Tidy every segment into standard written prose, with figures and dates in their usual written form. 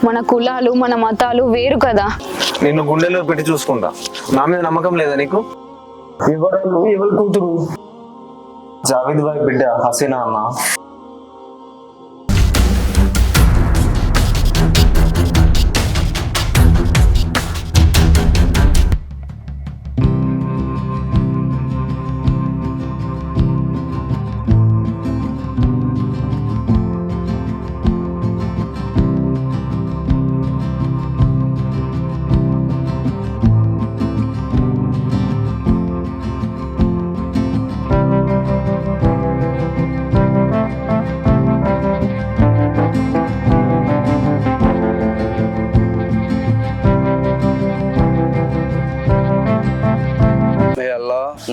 మన కులాలు మన మతాలు వేరు కదా. నిన్ను గుండెలో పెట్టి చూసుకుంటా. నా మీద నమ్మకం లేదా నీకు? ఎవరు కూతురు? జావేద్ భాయ్ బిడ్డ హసీనా అన్న.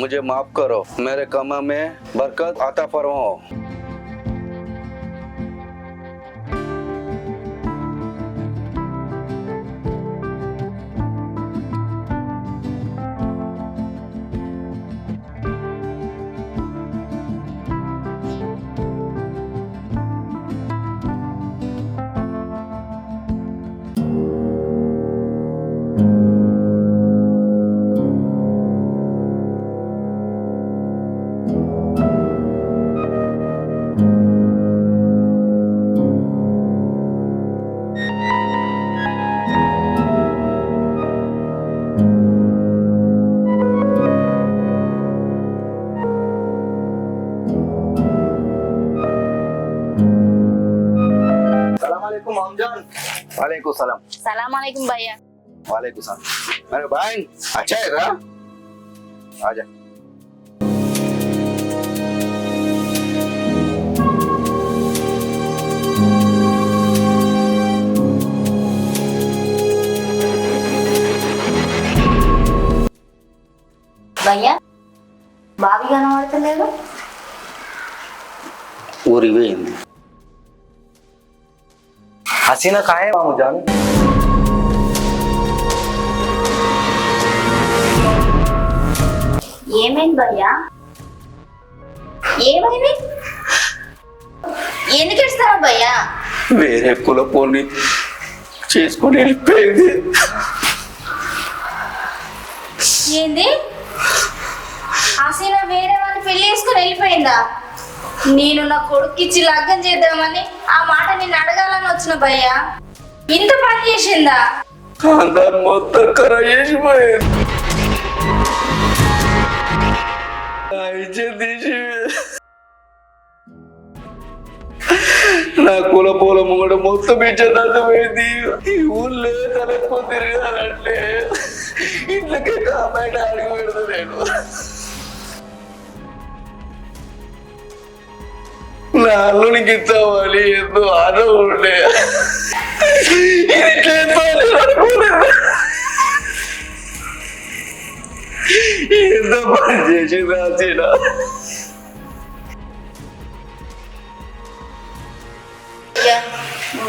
मुझे माफ करो, मेरे काम में बरकत आता फरमाओ। वालेकुम सलाम। सलाम अलैकुम भैया। वालेकुम सलाम। अरे भाई अच्छा है ना? आजा। భయ్యా బావి కనబడతలేదు. ఊరికి పోయింది. हसीना कहाँ है मामू जान? ఏమైంది భయ్యా? ఏమైంది? ఎందుకు ఇస్తావా భయ్యా? వేరే కులపోని చేసుకొని వెళ్ళిపోయింది. ఏంది? హసీనా వేరే వాడిని పెళ్లి చేసుకుని వెళ్ళిపోయిందా? నేను నా కొడుక్కిచ్చి లగ్గం చేద్దామని ఆ మాట నిన్ను అడగాలని వచ్చిన భయ్యా. ఇంత పని చేసిందా? అందరు మొత్తం ఖరా చేసిపోయింది. నా కుల పూల ముంగడు మొత్తం ఇచ్చేదంతమైంది. ఈ ఊళ్ళో తలెక్కువ తిరిగానంటే ఇంట్లోకే బయట అడిగి పెడతా నేను. నా అల్లునికి ఇస్తామని ఎంతో ఆనం ఉండే. ఎంత పని చేసింది హసీనా.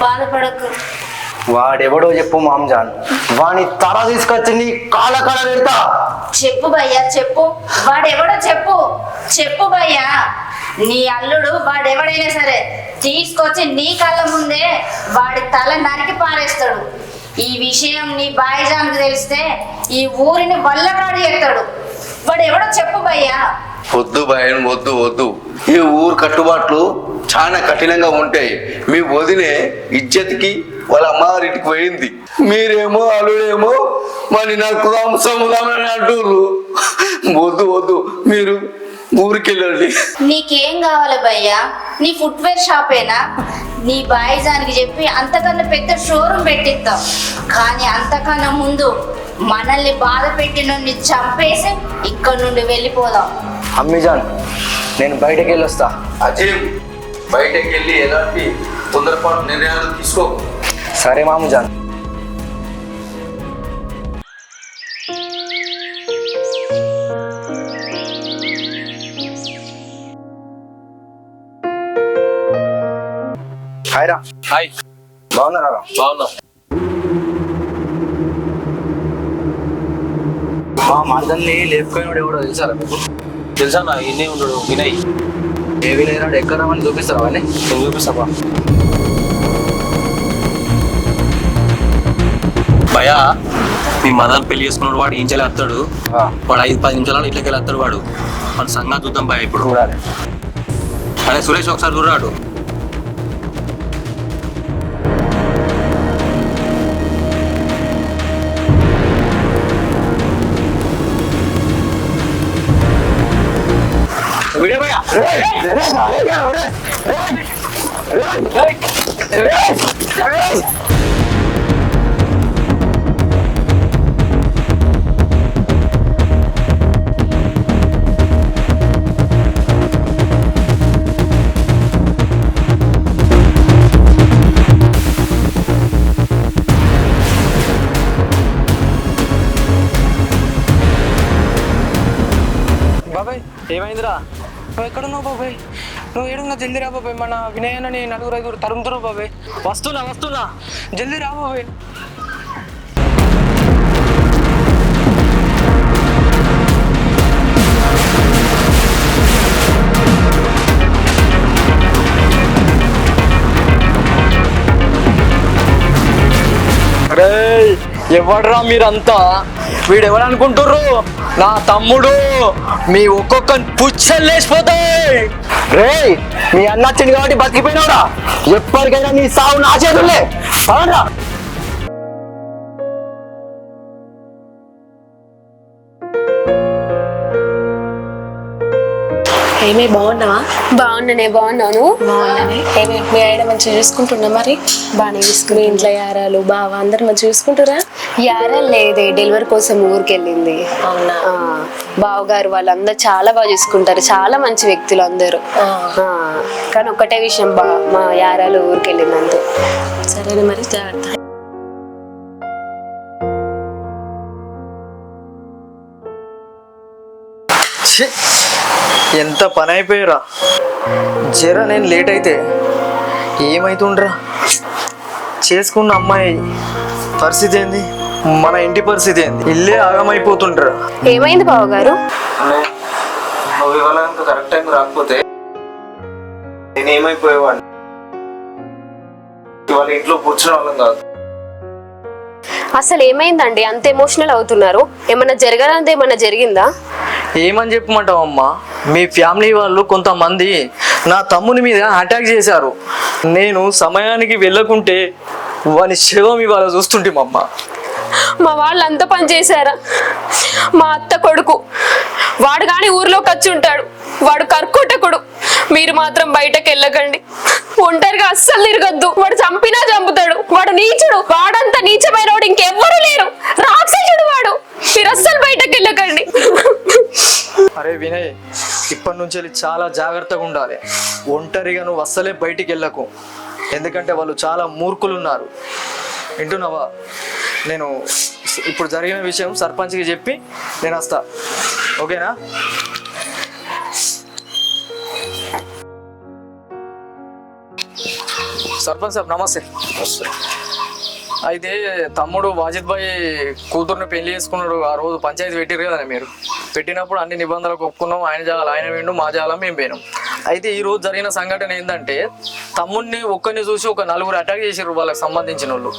బాధపడకు. వాడెవడో చెప్పు మామజాన్. వాని తల తీసుకొచ్చి కాళ్ళ కాళ్ళ పెడతా. చెప్పు భయ్యా చెప్పు. వాడెవడో చెప్పు. చెప్పు భయ్యా. నీ అల్లుడు వాడెవడైనా సరే తీసుకొచ్చి నీ కళ్ళ ముందే వాడి తల నరికి పారేస్తాడు. ఈ విషయం నీ బాయిజాన్కి తెలిస్తే ఈ ఊరిని వల్లకాడు చేస్తాడు. వాడెవడో చెప్పు భయ్యా. వద్దు భయం, వద్దు వద్దు. ఈ ఊరు కట్టుబాట్లు చాలా కఠినంగా ఉంటాయి. మీ వదినే ఇజ్జత్కి వాళ్ళ అమ్మగారింటికి పోయింది. మీరేమో అల్లుడేమో మరి నాకు సముదామని అంటుర్రు. వద్దు వద్దు, మీరు ఊరికెళ్ళండి. నీకేం కావాలి భయ్యా? నీ ఫుట్వేర్ షాపేనా? నీ బాయిజానికి చెప్పి అంతకన్నా పెద్ద షోరూమ్ పెట్టిస్తాం. కానీ అంతకన్నా ముందు మనల్ని బాధ పెట్టిన చంపేసి ఇక్కడ నుండి వెళ్ళిపోదాం. అమ్మిజాన్ నేను బయటకు వెళ్ళొస్తా. అజీమ్ బయటకు వెళ్ళి ఎలాంటి తొందరపాటు నిర్ణయాలు తీసుకో. సరే మామజాన్. హాయ్ రా. హాయ్. బాగున్నారా? బాగున్నా. మా మర్దల్ని లేపుకొని ఎవడో తెలుసా మీకు? తెలుసా నా ఇన్నే ఉన్నాడు వినయ్. ఏవి లేనాడు ఎక్కడ రమ్మని చూపిస్తావా అని నేను చూపిస్తావా? భయా మీ మదర్ పెళ్లి చేసుకున్నాడు వాడు ఇంచెలు వస్తాడు వాడు 5-10 నిమిషాలు ఇట్లకి వెళ్ళి వస్తాడు వాడు సంగతి చూద్దాం భయ ఇప్పుడు చూడాలి. అదే సురేష్ ఒకసారి చూడాడు బాబాయ్ ఏమైందిరా? నువ్వు ఎక్కడున్నావు బాబాయ్? నువ్వు ఏడున్నా జల్దీ రా బాబాయ్. మన వినయనని 4-5 తరుముతారు బాబాయ్. వస్తున్నా జల్దీ రా బాబాయ్. అరే ఎవడ్రా మీరంతా? వీడెవరు అనుకుంటుర్రు? నా తమ్ముడు. మీ ఒక్కొక్క పుచ్చలు లేచిపోతాయి. రే మీ అన్న వచ్చింది కాబట్టి బతికిపోయినావురా. ఎప్పటికైనా నీ సావు నా చేతుల్లే. అవునరా? ఏమే బాగున్నావా? బాగున్నాను. ఏమే మీ ఆయన మంచిగా చూసుకుంటున్నా? మరి బాగానే మీ చూసుకుని ఇంట్లో యారాలు బావ అందరు మంచిగా చూసుకుంటారా? యారా లేదే, డెలివరీ కోసం ఊరికి వెళ్ళింది. అవునా? బావగారు వాళ్ళందరూ చాలా బాగా చూసుకుంటారు, చాలా మంచి వ్యక్తులు అందరూ. కానీ ఒక్కటే విషయం, మా యారాలు ఊరికి వెళ్ళింది అంతే. సరేనా మరి, జాగ్రత్త. ఎంత పని అయిపోయారా. జరా నేను లేట్ అయితే ఏమైతుండ్రా? చేసుకున్న అమ్మాయి పరిస్థితి ఏంది, మన ఇంటి పరిస్థితి ఏంది? ఇల్లే ఆగమైపోతుండ్రా. ఏమైంది బావగారు? నువ్వు ఇవాళ ఇంకా కరెక్ట్ టైం రాకపోతే నేనేమైపోయేవాడిని. ఇవాళ ఇంట్లో కూర్చునే వాళ్ళం కాదు. అసలు ఏమైందండి అంత ఎమోషనల్ అవుతున్నారు? ఏమన్నా జరగాలంటే ఏమన్నా జరిగిందా? ఏమని చెప్పమంటావు అమ్మా, మీ ఫ్యామిలీ వాళ్ళు కొంతమంది నా తమ్ముని మీద అటాక్ చేశారు. నేను సమయానికి వెళ్ళకుంటే వాని శవం ఇవాళ చూస్తుంటేమమ్మ. మా వాళ్ళు అంత పని చేశారా? మా అత్త కొడుకు వాడు కానీ ఊర్లోకి వచ్చి ఉంటాడు, వాడు కర్కోటకుడు. మీరు మాత్రం బయటకు వెళ్ళకండి, ఒంటరిగా అస్సలు తిరగద్దు. వాడు చంపినా చంపుతాడు, వాడు నీచుడు. వాడంతా నీచమైన వాడు ఇంకెవ్వరూ లేరు, రాక్షసుడు వాడు. మీరు అస్సలు బయటకు వెళ్ళకండి. అరే వినయ్, ఇప్పటి నుంచి వెళ్ళి చాలా జాగ్రత్తగా ఉండాలి. ఒంటరిగా నువ్వు అస్సలే బయటికి వెళ్ళకు, ఎందుకంటే వాళ్ళు చాలా మూర్ఖులు ఉన్నారు. వింటున్నావా? నేను ఇప్పుడు జరిగిన విషయం సర్పంచ్కి చెప్పి నేను వస్తా, ఓకేనా? సర్పంచ్ సాబ్ నమస్తే. అయితే తమ్ముడు వాజిద్ భాయ్ కూతుర్ని పెళ్లి చేసుకున్నాడు. ఆ రోజు పంచాయతీ పెట్టిరు కదా మీరు. పెట్టినప్పుడు అన్ని నిబంధనలకు ఒప్పుకున్నాం. ఆయన జాగాలు ఆయన వేయండు, మా జాగాలం మేము పోయినాం. అయితే ఈ రోజు జరిగిన సంఘటన ఏంటంటే, తమ్ముడిని ఒక్కరిని చూసి ఒక 4 అటాక్ చేసారు వాళ్ళకి సంబంధించిన వాళ్ళు.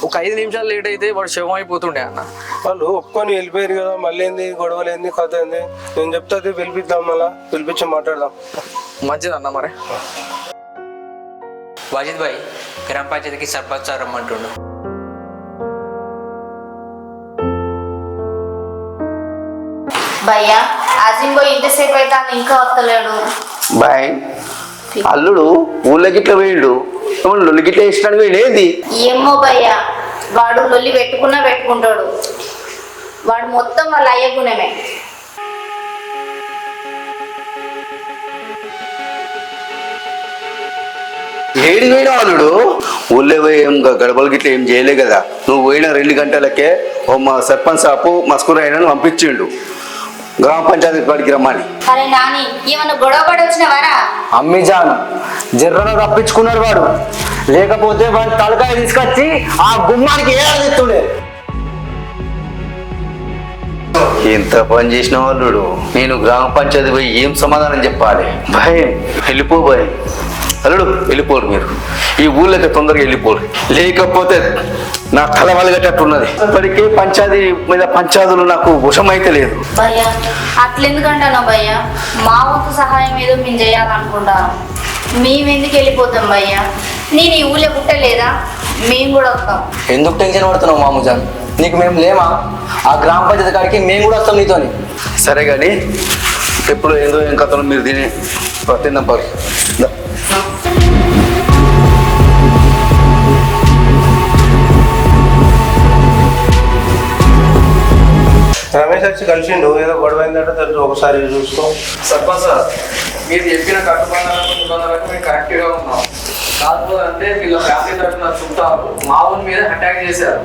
ఒక 5 నిమిషాలు లేట్ అయితే వాడు శవం అయిపోతుండే అన్న. వాళ్ళు ఒప్పుకొని వెళ్ళిపోయారు కదా, మళ్ళీ ఏంది గొడవలు ఏంది కథ ఏంది? నేను చెప్తా, పిలిపిద్దాం, మళ్ళా పిలిపించి మాట్లాడదాం. మంచిదన్న. మరి వాజిద్ భాయ్ గ్రామ పంచాయతీకి సర్పంచ్ సార్ రమ్మంటుండు. భయ్యా అజింబో ఇంతసేపు అయితే ఇంకా వస్తలేడు. బాయ్ అల్లుడు ఊళ్ళో గిట్ల వేయండు, లొల్లి గిట్ల వేసినాడు ఏంది? ఏమో భయ్యా, వాడు లొల్లి పెట్టుకున్నా పెట్టుకుంటాడు. వాడు మొత్తం వాళ్ళ అయ్య గుణమే. ఏడు పోయినా అల్లుడు? ఊళ్ళో పోయి ఏం గడపలు గిట్ల ఏం చేయలే కదా. నువ్వు పోయిన 2 గంటలకే మా సర్పంచ్ సాపు మస్కూర్ అయినా పంపించిండు గ్రామ పంచాయతీ కాడికి రమ్మని. అరే నాని, ఏమన్నా గొడవ పడి వచ్చినవారా? అమ్మిజాన్ జర్రలో తప్పించుకున్నాడు వాడు, లేకపోతే వాడి తలకాయ తీసుకొచ్చి ఆ గుమ్మానికి ఏడాదిస్తుండే. ఎంత పని చేసిన వాళ్ళు నేను గ్రామ పంచాయతీ పోయి ఏం సమాధానం చెప్పాలి? భయ్ వెళ్ళిపో భయ్, అల్లుడు వెళ్ళిపోరు మీరు, ఈ ఊళ్ళకి తొందరగా వెళ్ళిపోరు, లేకపోతే నా తల వలగేటట్టున్నది. ఇప్పటికే పంచాయతీ మీద పంచాయతీలు నాకు వశమైతే లేదు. భయ్యా అట్లెందుకంటాను భయ్యా, మా వంతు సహాయం ఏదో మేము చేయాలనుకుంటాను. మేమెందుకు వెళ్ళిపోతాం భయ్యా? నేను ఈ ఊళ్ళో పుట్టలేదా? మేము కూడా వస్తాం. ఎందుకు టెన్షన్ పడుతున్నావు మామూజాన్? నీకు మేము లేమా? ఆ గ్రామ పంచాయతీ కాడికి మేము కూడా వస్తాం నీతోని. సరే కానీ ఎప్పుడు ఏదో ఏం కథలు మీరు తిని తిందాం పరి. రమేష్ వచ్చి కలిసిండు, ఏదో గొడవ అయిందంటే తెలుసు, ఒకసారి చూసుకో. సర్పంచ్ సార్, మీరు చెప్పిన కట్టుబంధాలకు మేము కరెక్ట్గా ఉన్నాం. కాదు అంటే వీళ్ళ ఫ్యామిలీ తరఫున చుట్టాలు మామూలు మీద అటాక్ చేశారు.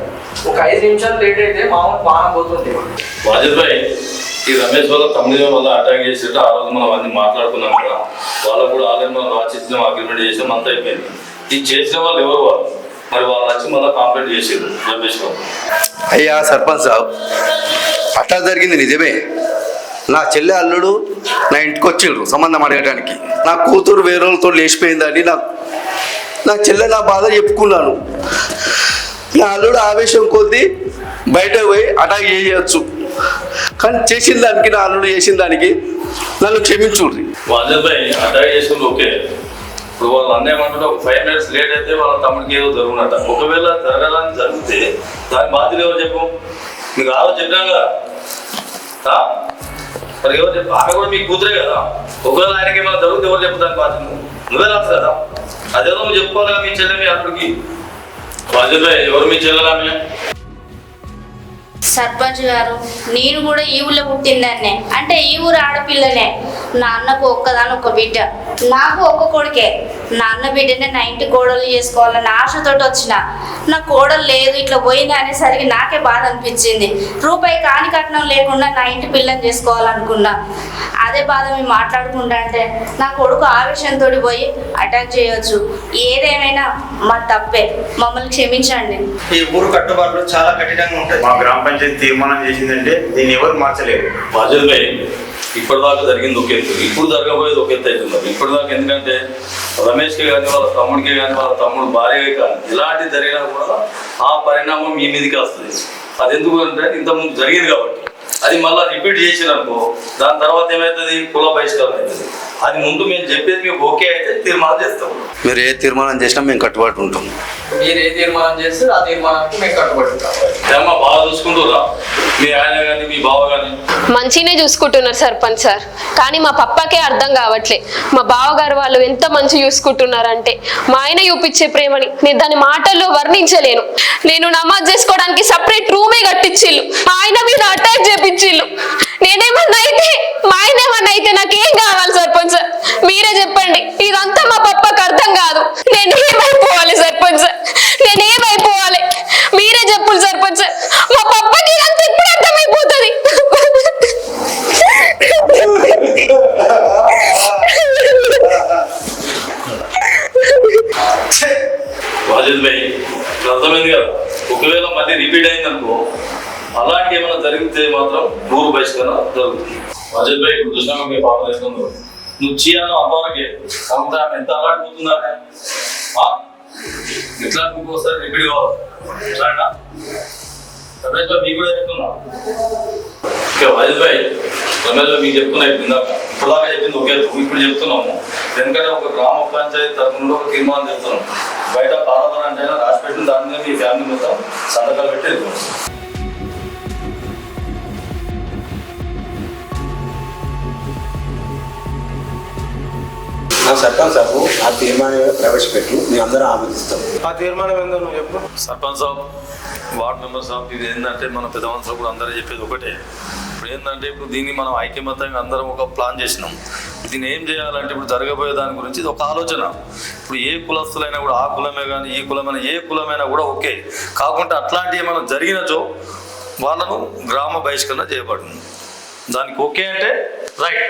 ఒక 5 నిమిషాలు లేట్ అయితే మామూలు బాణం పోతుంది. వాజిద్ భాయ్, ఈ రమేష్ వల్ల తమ్ముడి వల్ల అటాక్ చేసేట ఆ రోజు మనం అన్ని మాట్లాడుకున్నాం కదా, వాళ్ళకు కూడా ఆల్రెడీ మనం రాసిచ్చినాం, అగ్రిమెంట్ చేసినాం, అంతా అయిపోయింది. ఇది చేసిన వాళ్ళు ఎవరు వాళ్ళు? మరి వాళ్ళు వచ్చి మళ్ళీ కంప్లైంట్ చేసారు రమేష్ వాళ్ళు. అయ్యా సర్పంచ్ సాబ్, అట్లా జరిగింది నిజమే. నా చెల్లె అల్లుడు నా ఇంటికి వచ్చిండ్రు సంబంధం అడగడానికి. నా కూతురు వేరే వాళ్ళతో లేచిపోయిందని నా చెల్లె నా బాధ చెప్పుకున్నాను. నా అల్లుడు ఆవేశం కొద్దీ బయట పోయి అటాక్ చేయవచ్చు, కానీ చేసిన దానికి, నా అల్లుడు చేసిన దానికి నన్ను క్షమించుర్రి. వాజిద్ భాయ్ అటాక్ చేసుకుంటే ఓకే, ఇప్పుడు వాళ్ళు అన్నీ ఏమంటారు, ఒక 5 minutes లేట్ అయితే వాళ్ళ తమ్ముడికి ఏదో జరుగునట. ఒకవేళ జరగాలని జరిగితే దాని బాధ్యత ఎవరు చెప్పు? మీకు ఆ రోజు చెప్పినాం కదా, మరి ఎవరు చెప్పు? ఆమె కూడా మీ కూతురే కదా. ఒకవేళ ఆయనకి ఏమైనా జరిగితే ఎవరు చెప్పు దాని బాధ్యత? నువ్వే రాదు కదా, అదేదో నువ్వు చెప్పుకోవాలి కదా మీ చెల్లె మీ అల్లుడికి. వాజిద్ భాయ్ ఎవరు మీ చెల్లెలామే? సర్పంచ్ గారు, నేను కూడా ఈ ఊళ్ళో పుట్టిందాన్నే, అంటే ఈ ఊరు ఆడపిల్లనే. నా అన్నకు ఒక్క బిడ్డ, నాకు ఒక్క కొడుకే. నా అన్న బిడ్డనే నా ఇంటి కోడలు చేసుకోవాలన్న ఆశతోటి వచ్చిన. నా కోడలు లేదు, ఇట్లా పోయింది అనేసరికి నాకే బాధ అనిపించింది. రూపాయి కాని కట్నం లేకుండా నా ఇంటి పిల్లని చేసుకోవాలనుకున్నా. అదే బాధ మేము మాట్లాడుకుంటా అంటే నా కొడుకు ఆవేశంతో పోయి అటాక్ చేయవచ్చు. ఏదేమైనా మా తప్పే, మమ్మల్ని క్షమించండి. ఈ ఊరు కట్టుబాట్లు చాలా కఠినంగా ఉంటాయి. మా గ్రామ పంచాయతీ తీర్మానం చేసిందంటే దీన్ని ఎవరు మార్చలేరు. వాజిద్ భాయ్, ఇప్పటిదాకా జరిగింది ఒక ఎత్తు, ఇప్పుడు జరగబోయేది ఒక ఎత్తు అవుతుంది. ఇప్పటిదాకా ఎందుకంటే రమేష్కి కానీ, వాళ్ళ తమ్ముడికి కానీ, వాళ్ళ తమ్ముడు భార్యకి కానీ ఇలాంటివి జరిగినా కూడా ఆ పరిణామం మీ మీదకి వస్తుంది. అది ఎందుకు అంటే ఇంతకుముందు జరిగింది కాబట్టి. అది మళ్ళీ రిపీట్ చేసిరనుకో, దాని తర్వాత ఏమవుతుంది? కుల బహిష్కరణ అవుతుంది. అది ముందు మేము చెప్పేది మీకు ఓకే అయితే తీర్మానం చేస్తాం. మీరు ఏ తీర్మానం చేసినా మేము కట్టుబాటు ఉంటాం. మీరు ఏ తీర్మానం చేస్తే ఆ తీర్మానానికి మేము కట్టుబడి ఉంటాం. ఏమన్నా బాగా చూసుకుంటురా మీ ఆయన కానీ మీ బావ కానీ? మంచినే చూసుకుంటున్నారు సర్పంచ్ సార్, కానీ మా పప్పకే అర్థం కావట్లే. మా బావగారు వాళ్ళు ఎంత మంచి చూసుకుంటున్నారంటే మా ఆయన చూపించే ప్రేమని నేను దాని మాటల్లో వర్ణించలేను. నేను నమాజ్ చేసుకోవడానికి సపరేట్ రూమే కట్టించిల్లు, మా ఆయన మీద అటాక్ చేపించిల్లు. నేనేమన్నా అయితే, మా ఆయన ఏమన్నా అయితే నాకేం కావాలి సర్పంచ్ సార్? మీరే చెప్పండి. ఇదంతా మా పప్పకి అర్థం కాదు. నేనేమైపోవాలి సర్పంచ్ సార్? నేనేమైపోవాలి? మీరే చెప్పులు సర్పంచ్ సార్. మా పప్పకి ఇదంతా ఎప్పుడు అర్థమైపోతుంది? వాజిద్ భాయ్, అర్థమైంది కదా. ఒకవేళ మళ్ళీ రిపీట్ అయిందనుకో, అలాంటి ఏమైనా జరిగితే మాత్రం ఊరు బహిష్కరణ జరుగుతుంది. వాజిద్ భాయ్, ఇప్పుడు చూసినా మీ పాప చేస్తుందో నువ్వు చీయాను అమ్మవారికి కాకపోతే ఆమె ఎంత అలాడిపోతుందా? ఎట్లా వస్తారు రిపీట్ కావాలి. రమేష్ భాయ్ మీకు కూడా చెప్తున్నా. వాజిద్ భాయ్, రమేష్ భాయ్ మీకు చెప్తున్నా ఇందాక, ఇప్పుడుదాకా చెప్పింది ఒకే, ఇప్పుడు చెప్తున్నాము. ఎందుకంటే ఒక గ్రామ పంచాయతీ తరఫున ఒక తీర్మానం చెప్తున్నాం. బయట పాలన అంటే రాసి పెట్టిన దాని మీద మీ ఫ్యామిలీ మొత్తం సంతకాలు పెట్టి వెళ్ళిపోతాం. సర్పంచ్ సాబ్ ఆ తీర్మానం ప్రవేశపెట్టి మేము అందరం ఆమోదిస్తాం. ఆ తీర్మానం ఏందో నువ్వు చెప్పు. సర్పంచ్ సాబ్, వార్డ్ మెంబర్ సాబ్, ఇది ఏంటంటే మన పెద్ద మనుషులు కూడా అందరూ చెప్పేది ఒకటే. ఇప్పుడు ఏంటంటే ఇప్పుడు దీన్ని మనం ఐక్యమత్యంగా అందరం ఒక ప్లాన్ చేసినాం. దీన్ని ఏం చేయాలంటే ఇప్పుడు జరగబోయే దాని గురించి ఇది ఒక ఆలోచన. ఇప్పుడు ఏ కులస్తులైనా కూడా, ఆ కులమే కానీ ఈ కులమైనా ఏ కులమైనా కూడా ఓకే, కాకుండా అట్లాంటివి ఏమైనా జరిగినచో వాళ్ళను గ్రామ బహిష్కరణ చేయబడింది. దానికి ఓకే అంటే రైట్.